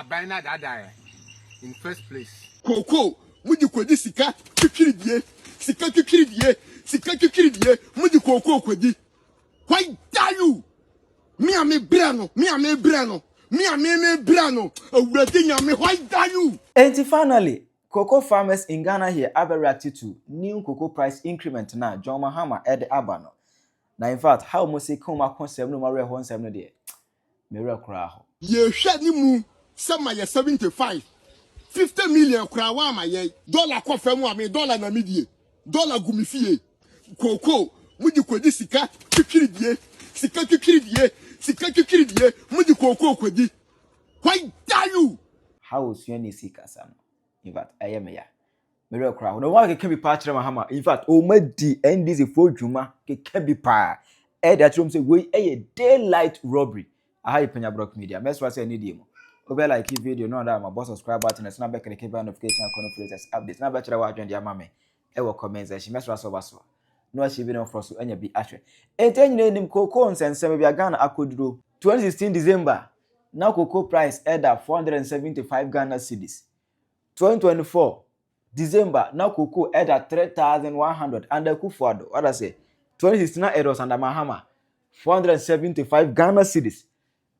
abina that in first place. Coco, would you call this sika? Sika kikiri, would you coco kwedi? Why dare you? Me a me brano. Why dare you? And finally, cocoa farmers in Ghana here have reacted to new cocoa price increment now. John Mahama at the Abano. Now, in fact, how much say come up concept no more 170 there? Mirror crowd. Ye shed ni mu, some my 75. 50 million krawa ma ye. Dollar kofe mu ame, dollar na midie. Dollar gumifie. Coco, would you call this sika? Kikiri die, would you coco kwedi? Why dare you? How was your sika, son? In fact, I am here. Mirror crowd. No one can be patched Mahama. In fact, oh my D and this is for Juma can be pa. That room say we a daylight robbery. I have Penyah Brock Media. Mess was any demo. Over like this video, know that my boss subscribe button and snap back and keep notification and confirm updates. Now better watch on the mama. Ever comments and she mess was over so. No, she been on for so any be actually. And then you name cocoa and some of your Ghana Akudu 2016 December. Now cocoa price at 475 Ghana cedis. 2024 December. Now cocoa at 3,100 under Kufuado. What I say? 2016 it was under Mahama 475 Ghana cedis.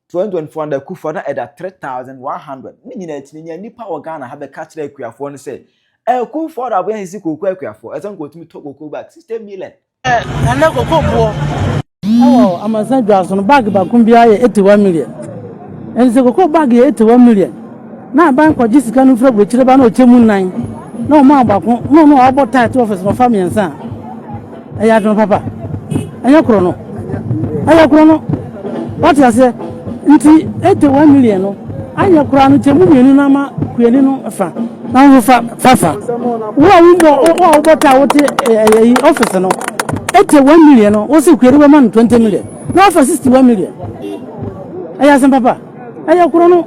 2024 under Kufuado at 3,100. Meaning nipa wa Ghana have a catch like we are for say. Kufuado when he see cocoa we are for. I don't go to me talk cocoa back 60 million. And now cocoa. Oh, I'm a Saint Johnson bag back kumbia 81 million. And the cocoa bag 81 million. Now bank or just can from which the bano chemu 9. No more back. No about tight office for family and son. I had no papa. I have chrono. What I say? 81 million. I have chrono chemu nama kuenino fa. Now fafa. What about office no? 81 million. What's it? 20 million. Now for 61 million. I have some papa. I have chrono.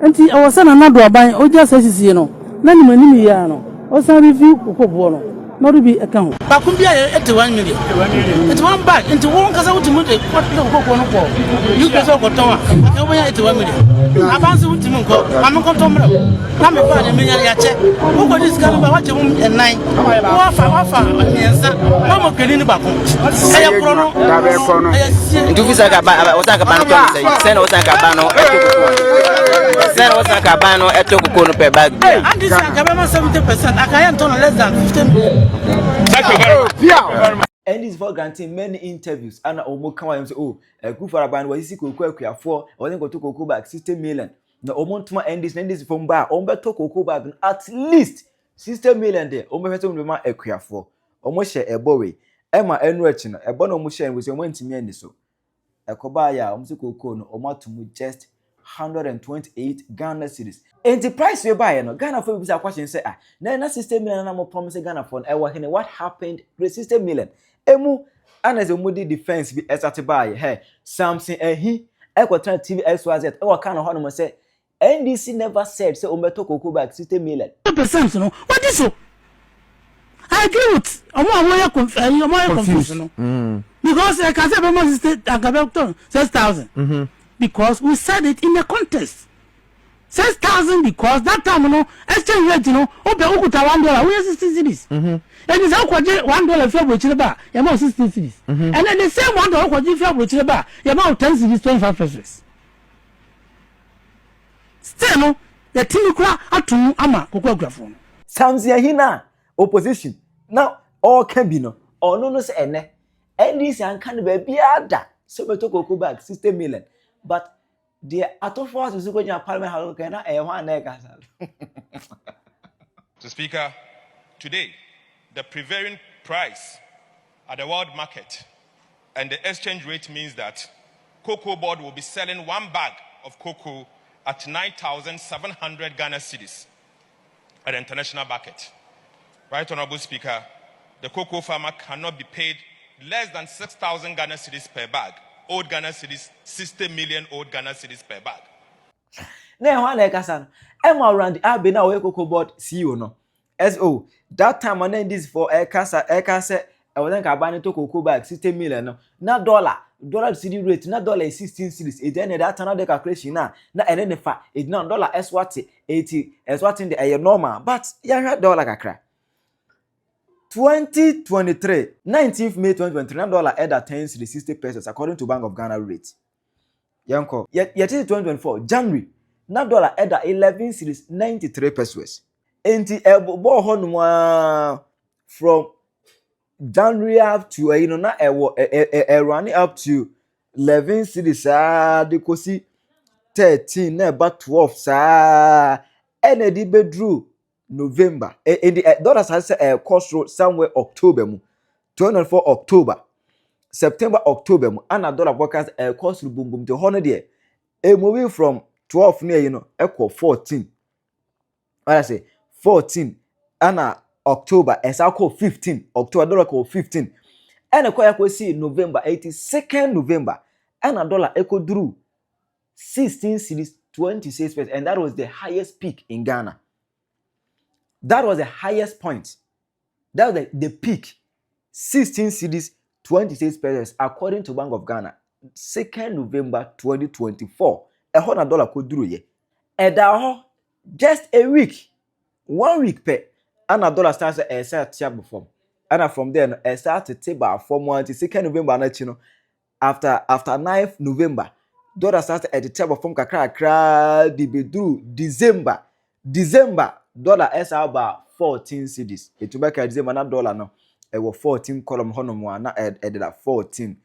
And I was another buy or just as you know. None money no. Or some review cocoa. Not to be account. Bakumbia 81 million. It's one bag into one casa ultimate. What no cocoa? You can talk about 81 million. Advance ultimate. I'm not going to come about a million check. Who got this kind of what you want at 9? Wafa, Mama Kenny Bakum. Say a chrono. Do you say about Osaka? Send Osaka Send Osaka at Tokono per bag. And this is 70%. I can't turn less than 15 million. And this for granting many interviews. And Omo come and say, oh, a good for a band was equal for or then go to cocoa back 60 million. No, Omontuma and this from bar, Omba to cocoa bag at least 60 million there. Omo has only my equia for. Omo share a boy. Emma enriching a bon omo share with your 20 million so. A cobaya, cocoa no Omo to just 128 Ghana cedis. And the price you buy, no Ghana for a question say, ah, now 60 million I'm promising Ghana for what happened with 60 million. Emu, and as a moody defense be started by hey, something he Equatorial TV XYZ, what kind of honor say, NDC never said so Umberto Cocoa back 60 million. What is so? I agree with I'm more confused. Because I can't say about 6,000. Because we said it in the contest. 6,000 because that time, you know, exchange rate, you know, $1 we are 60 cities. And it's $1 fair which the you're about 60 cities. And then the same $1 fair which the you're about 10 cities, 25 pesos. Still, no, the team cry at two ama cocoa. Samsia hina opposition. Now all can be no or no say ene. And this young can be ada. So we talk cocoa back 60 million. But the Ato Forson Cocobod Parliament Hall can I want Mr. Speaker, today the prevailing price at the world market and the exchange rate means that Cocobod will be selling one bag of cocoa at 9,700 Ghana cedis at the international market. Right, Honorable Speaker, the cocoa farmer cannot be paid less than 6,000 Ghana cedis per bag. Old Ghana cedis, 60 million old Ghana cedis per bag. Now, one like us, I'm around the Abbey now, Cocobod CEO no. SO, that time I named this for a casa, was then buying to cocoa bag 60 million no na dollar cedi rate na dollar is 16 cedis e then that another calculation na and then fa it na dollar eswati 80 eswati the normal but ya dollar kakra 2023 19th May 2023 na dollar at 10 cedis 60 pesos according to Bank of Ghana rate yanko yet 2024 January na dollar at 11 cedis 93 pesos enti ebo honwa from January up to na running up to 11 cedis de kosi 13 na about 12 sa and the bedroom November in the dollars has cost somewhere October 24 October September October and dollar workers cost boom to 100 there moving from 12 near equal 14 what I say 14 and October as I call 15 October dollar call 15 and a quite see November 82nd November and a dollar echo drew 16 cedis 26 pesos and that was the highest peak in Ghana. That was the highest point. That was the peak. 16 cedis 26 pesos according to Bank of Ghana. 2nd November 2024. A $100 could drew ye. And just a week. 1 week pay. And a dollar starts a start table form. And from there, I start to table form 1 to 2nd November. After 9th November, dollar started at the table form kakra the bedru December dollar is about 14 cedis. It to make a December na dollar no. It was 14 column hono na edda 14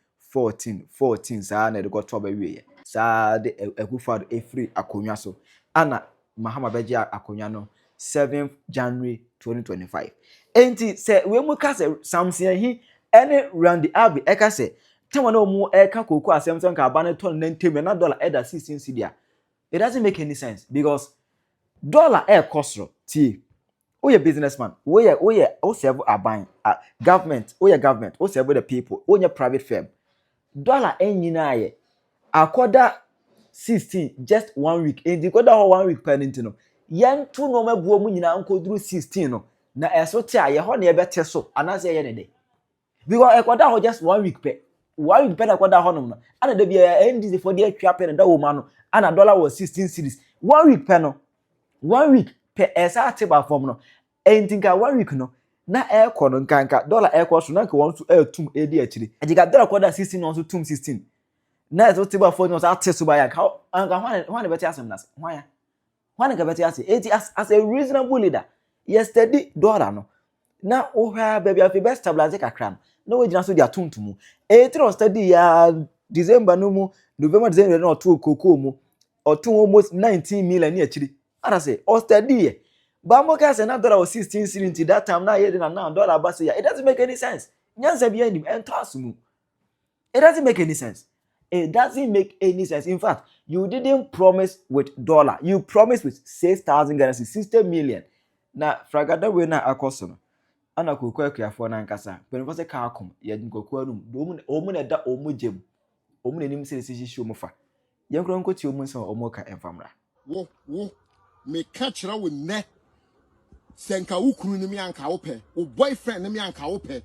sa na got to be sa de ekufad free akonya so ana Mahama beji akonya no 7th January 2025 enti se we mu ka se Samson hi any Randy Abi eka se tema na omu eka koko asem so nka abane ton na ntem na dollar edda 16 cedi. It doesn't make any sense because dollar cost ti we businessman we serve aban government we serve the people we private firm dollar nyina ye akoda 16 just 1 week and the koda 1 week penalty no yan tu no mabuo mu nyina ankoduru 16 no na eso ti aye ho na ebete so anase ye ne because akoda ho just 1 week pe 1 week pe na akoda ho no ana da bia NDC for the atwa pe na da wo ma no ana dollar was 16 cedis 1 week pe no 1 week per esa table form no entinka 1 week no na aircon no nkanka dollar aircon so na nka won so atum edi akiri ejiga dollar kwada 16 no so tum 16 na eso table form no so ateso ba ya ka hwan beti asem na hwan ka beti ase eti as a reasonable leader yesterday dollar no na ohwa baby afi best stabilize kakra no we jina so dia tuntum etro study ya December no mu November December no to koko mu otun almost 19 million ni akiri ara say o study Bamoka say na dollar was 16 cedis that time na here na dollar ba say it doesn't make any sense nyansa bia ni ento asumu it doesn't make any sense. It doesn't make any sense. In fact, you didn't promise with dollar. You promised with 6,000 Ghana, 60 million. Na fragada we na akoso. Ana kokwa akuafo na nkasa. Penfo se ka akom. Ye nkokwa anum. Omu na da omu jem. Omu na nim se sisi omu fa. Ye nkro nkoti omu se omu ka enfamra. Wo me catch ra we ne. Senka ukunu ni mi anka wo pe. Wo boyfriend ni mi anka wo pe.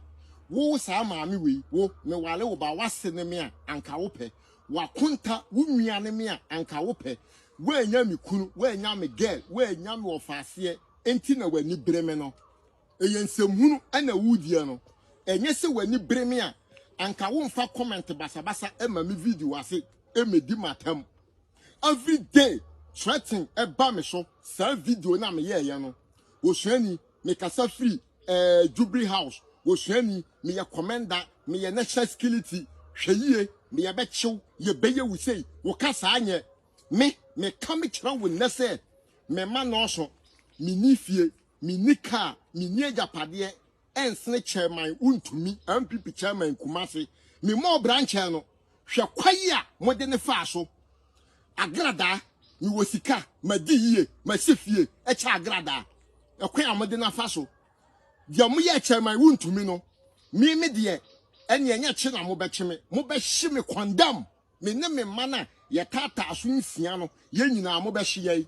Wo sa maami we wo me wale wo ba wase ne me anka wo pe wa kunta wo nua ne me anka wo pe wo anya mi kunu wo anya mi girl wo anya mi ofase enti na wani breme no eyensemhunu ana wudie no enye se wani breme a anka wo mfa comment basabasa ema mi video ase emedi matam every day threatening eba me so sa video na me ye no wo hwani me kasa free Jubilee House wo hwani me ye commander me ye national security hweyie me ye bechiw ye beye wo sei wo kasa anye me come kira wo nese me ma no so me ni fie me ni car me ni ajapade ensene chairman untumi MPP chairman Kumasi me mo branch no hwe kwaye a mode ne fa so agrada mi wo sika ma di yie ma sefie e cha agrada ekwan amode na fa so dia mo ye chairman untumi no me de ene enye che na mo be hye me condemn me ne me mana ye tata aso nsia no ye nyina mo be hye ye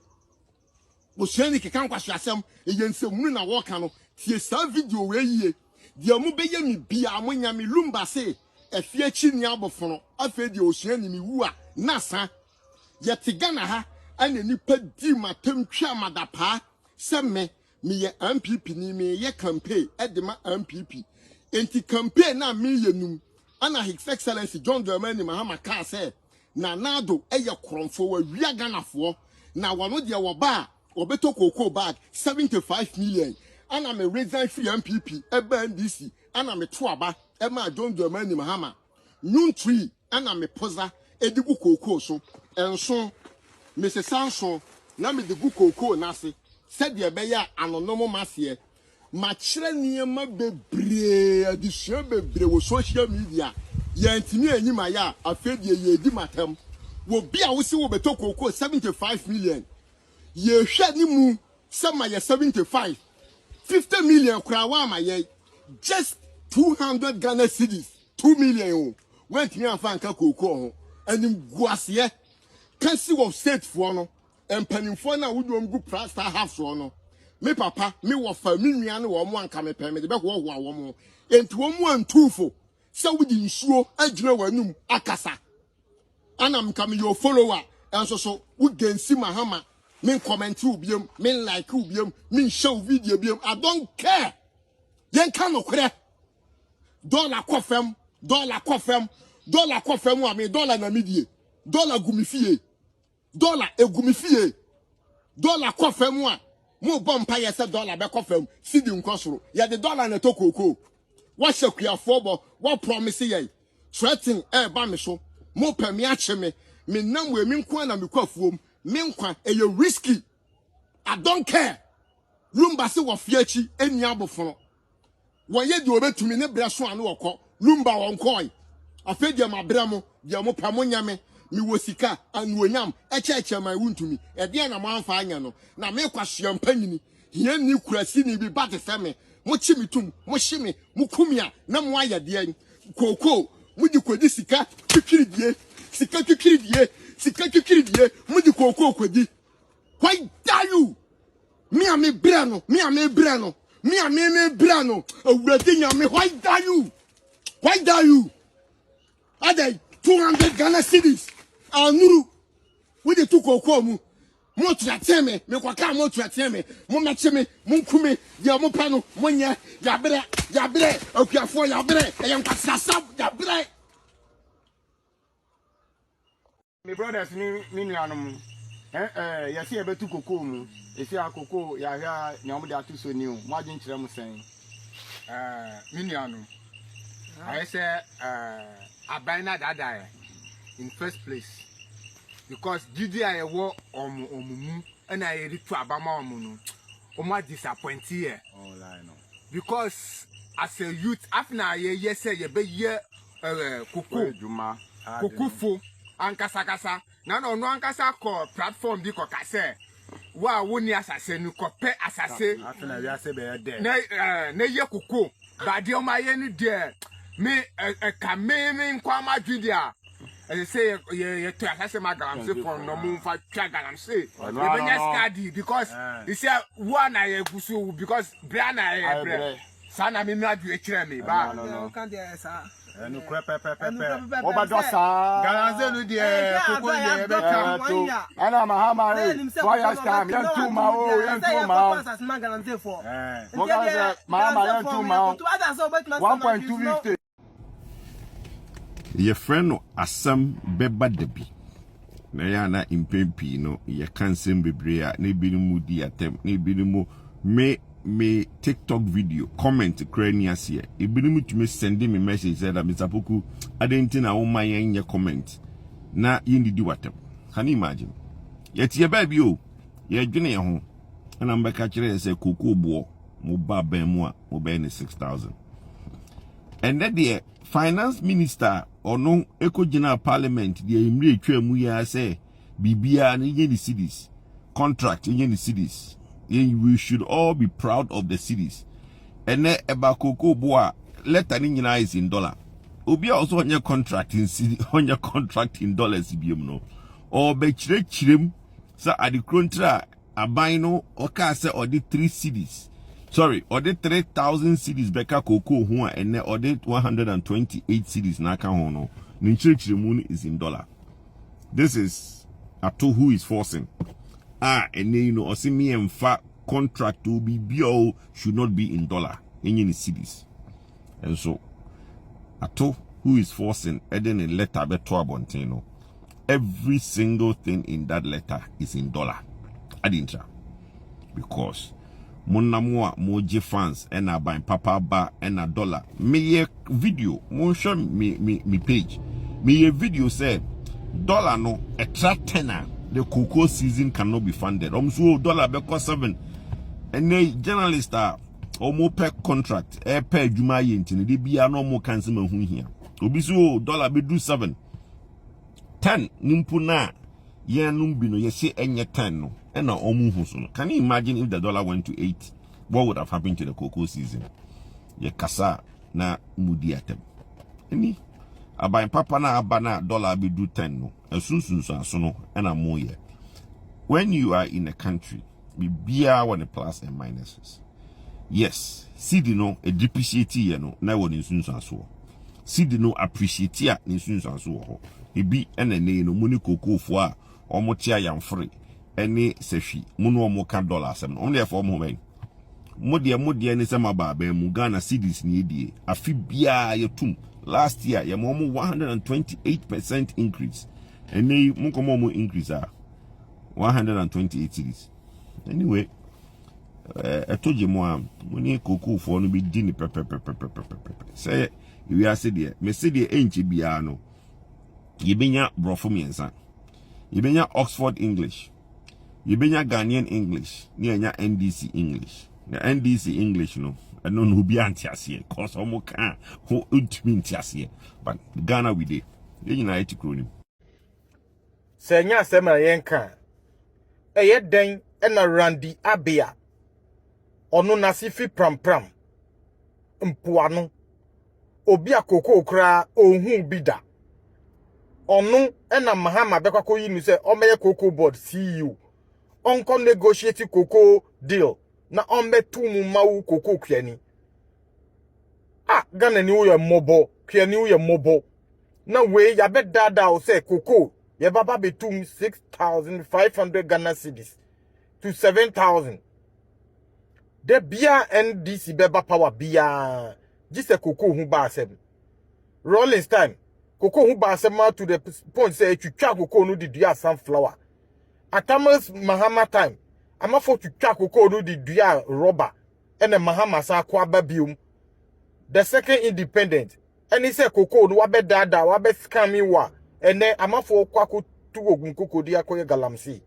wo hye ni kekan kwaso asem ye nsem na wo ka no tie sa video we yie dia mu beye mi bia mo nya mi lumba se efie chi ni abofono afa dia osua ni mi wu a nasa yete Ghana ha ana nipa di matam twa madapa se me ye MPP ni me ye campaign edema MPP enti campaign na me yenum ana His Excellency John Mahama ka say na nado eye kromfo wa wia Ghanafo na wano de wo ba obeto cocoa bag 75 million ana me resign free MPP eba NDC ana me to aba e ma John Mahama nun tree ana me poza edigu cocoa so enso Mrs. Sanson na me de gu cocoa na se said ye be ya anonomo masie ma kire niema bebre adisua bebre wo social media ye ntimi anyima ya afedie ye di matam wo bia wo se wo beto cocoa 75 million ye hwe ni mu sama ye 75 50 million kura wa ma ye just 200 Ghana cedis 2 million o went me afa nka cocoa ho anim guase council of state for no empanimfo na wodom gu plaster half so no me papa me wo fa me nua ne wo mo anka me pɛ me de be ho ho awo mo enti wo mo antufo se wodi nsuo agyina wanum akasa anam kam your follower enso so wo gensi Mahama me comment ubiem me like ubiem me show video biem I don't care yen ka no kure dollar kofem wa me dollar na medie dollar gumifie dollar egumifie dollar kofem wa mo bompa yesa dollar be kofem sidi nkosoro ya de dollar na to koko wa hwekua fobo wa promise ye threaten ba me so mo pɛ me ache me nam we me nkwa na me kwafuom me nkwa eye risky I don't care lumba se wo fiachi eni abofono wo ye de obetumi ne breso ane wokɔ lumba won koi afedia mabra mo dia mo pa mo nyame mi wosika anuonyam echeche ma wuntumi e de na mo amfa anya no na me kwahye mpanyini hia ni kurasi ni bi bate seme mo chimitum mo hime mo kumia na mo ayade koko mo di kodi sika twikiridie mo di koko kodi why dare you me ame brano awurade nyame why dare you ade 200 Ghana cedis anuru we de to koko mu mo tuate me kwaka mo tuate me mo meche me mo nkume dia mo pa no mo nya ya bre akuafo ya bre eyam kwasasa ya bre My brothers ni nuanom yesi e betu koko mu esi akoko ya hia nyam de atu so ni o mo agye nkyere mo sen me nuanom I say aban na dada in first place because didi I wo omumu and I retu abama omu no disappoint here because as a youth after ye say ye be ye koko kokofo ankasa na no ankasa ko platform di ko kase wa woni asase nu ko pe asase after we say be there na ye koko ba de o ma ye ni there me me nkwama dwudia say ye to asase ma galamse from no mu fa twa galamse e be nya study because he say one na ye gusu because bra na ye bra sana me na dwe kire me ba no kan dey sa enu kre pepe obajo sa galamse nu dey koko ye be ka to ana Mahama why you scam yan tu ma o yan tu ma mo ga say Mahama yan tu ma 1.250 your friend asam beba debi na ya na impempi no ye kansem bebre a na bi mu di atem na bi mu me TikTok video comment cranias here e bi mu tumi send me message say that Mr. Poku adenti na wo man ye comment na yindi watem can you imagine yet ye ba bi o ye dwene ye ho na mbeka kire say koko bo mo ba ban mu a mo ba ni 6,000 and then the finance minister or no eco-general parliament the imre twemu ya say bibia na ye the cities contract in the cities we should all be proud of the cities and then eba koko boa letter ni nyina is in dollar obi also on your contract in city on your contract in dollars biom no or be chirem sa adi kontra aban no o ka say or the 3 cities Sorry, or the 3,000 cities beka cocoa who and or the 128 cities naka hono. Ninchiri money is in dollar. This is Ato who is forcing. And then you know, me and fat contract to be BO should not be in dollar in any cities. And so Ato who is forcing Eden a letter beto abontino. Every single thing in that letter is in dollar. Adincha. Because Monamua moje fans and a buy papa ba and a dollar. Me video, mon show me page. Me a video say dollar no a tenner. The cocoa season cannot be funded. So dollar because 7. And the journalist are almost per contract, per Juma yintin. They be a no more cancel here. Obiso dollar be do 7. 10 nimpuna yen numbino yesi enye 10 no. And now can you imagine if the dollar went to 8? What would have happened to the cocoa season? Ye kasa na mudiatem. Any abai papa na abana dollar be do 10 no. So no and a more ye. When you are in a country, be beer one plus and minuses. Yes, see no a depreciate ye no na one in so. See no appreciate ya in so. It be and a no money cocoa for or motia yam free. Any sefi munu omo ka dollars only for moment modia ni sama ba be mu Ghana cedis ni die afi bia yetum last year ya mo 128% increase any mun ko mo increase 128 cedis anyway etoje mo am muni koku fo no bi di ni pepe say we are say there me say there enchi bia no yebenya brofo miensa yebenya Oxford English. You be Ghanaian English, near NDC English. The NDC English, no, I don't know who be anti-asia, cause almost can who ultimate but Ghana we did. The United Kingdom. Senya sema yenka. Eye den ena Randy Abia. Onu nasifi pram. Mpuano. Obia koko okra ohun bida. Onu ena Mahama bekwa ko yinu se omeye Cocobod CEO. Onko negotiate cocoa deal na ombe tumu mawu cocoa kwiani. Ghana ni uye mobo, kwiani uye mobo. Na we ya bet dada o se cocoa ye baba betum 6,500 Ghana cedis to 7,000. De bia NDC beba power bia jise cocoa hu ba asem. Rollins time cocoa hu ba asem to the point say twitwa cocoa no di dua sunflower. Atamas Mahama time. I'm for to track cocoa the dua rubber and a Mahama sa kwa babium. The second independent. And he said cocoa no wabe dada wabe scammy wa. And then I'm for kwaku tugo cocoa dia koye galamsi.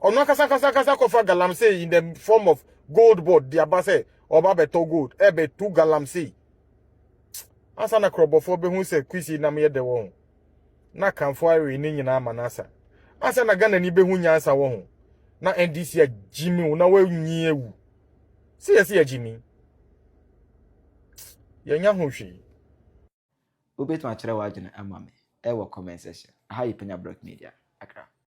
Ono kasa kofa galamsi in the form of gold board dia base or babe to gold. Ebe 2 galamsi. Asana krobofo be hu se kwisi na me de won. Na kanfo ari ni nyina manasa. Asa na Ghana ni be hu nyansa wo ho na NDC a Jimmy na wanyi ewu se ya Jimmy yanya ho hwe Ubet ma chere wa agene amame e wo comment section aha yi Penyah Block Media Accra.